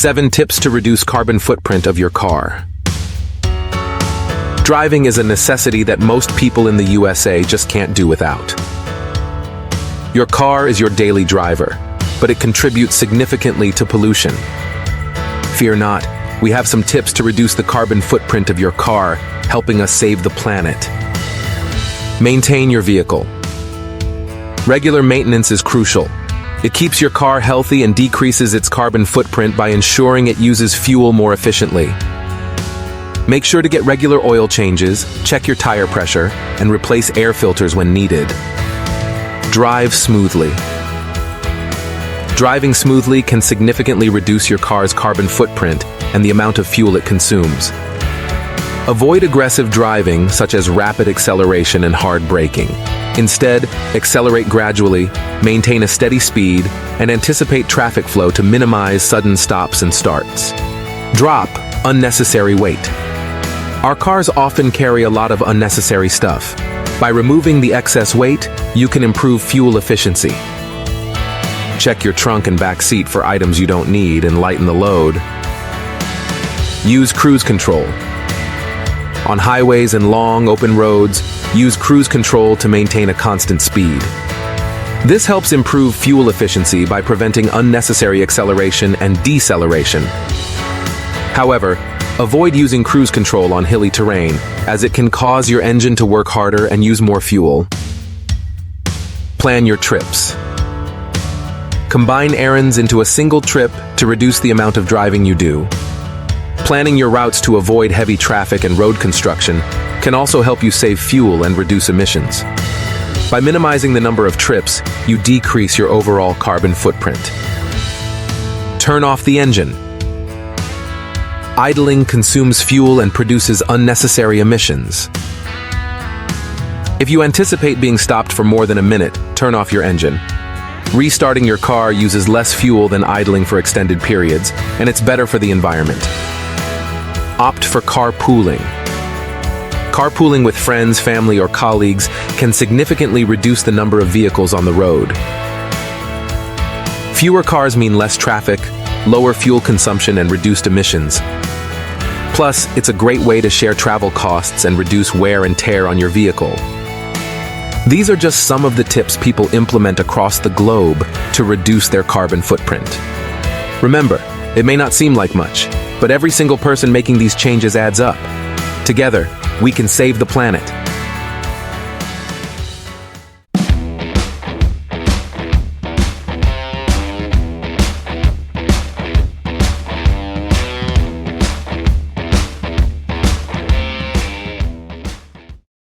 7 tips to reduce carbon footprint of your car. Driving is a necessity that most people in the USA just can't do without. Your car is your daily driver, but it contributes significantly to pollution. Fear not, we have some tips to reduce the carbon footprint of your car, helping us save the planet. Maintain your vehicle. Regular maintenance is crucial. It keeps your car healthy and decreases its carbon footprint by ensuring it uses fuel more efficiently. Make sure to get regular oil changes, check your tire pressure, and replace air filters when needed. Drive smoothly. Driving smoothly can significantly reduce your car's carbon footprint and the amount of fuel it consumes. Avoid aggressive driving, such as rapid acceleration and hard braking. Instead, accelerate gradually, maintain a steady speed, and anticipate traffic flow to minimize sudden stops and starts. Drop unnecessary weight. Our cars often carry a lot of unnecessary stuff. By removing the excess weight, you can improve fuel efficiency. Check your trunk and back seat for items you don't need and lighten the load. Use cruise control. On highways and long, open roads, use cruise control to maintain a constant speed. This helps improve fuel efficiency by preventing unnecessary acceleration and deceleration. However, avoid using cruise control on hilly terrain, as it can cause your engine to work harder and use more fuel. Plan your trips. Combine errands into a single trip to reduce the amount of driving you do. Planning your routes to avoid heavy traffic and road construction can also help you save fuel and reduce emissions. By minimizing the number of trips, you decrease your overall carbon footprint. Turn off the engine. Idling consumes fuel and produces unnecessary emissions. If you anticipate being stopped for more than a minute, turn off your engine. Restarting your car uses less fuel than idling for extended periods, and it's better for the environment. Opt for carpooling. Carpooling with friends, family, or colleagues can significantly reduce the number of vehicles on the road. Fewer cars mean less traffic, lower fuel consumption, and reduced emissions. Plus, it's a great way to share travel costs and reduce wear and tear on your vehicle. These are just some of the tips people implement across the globe to reduce their carbon footprint. Remember, it may not seem like much, but every single person making these changes adds up. Together, we can save the planet.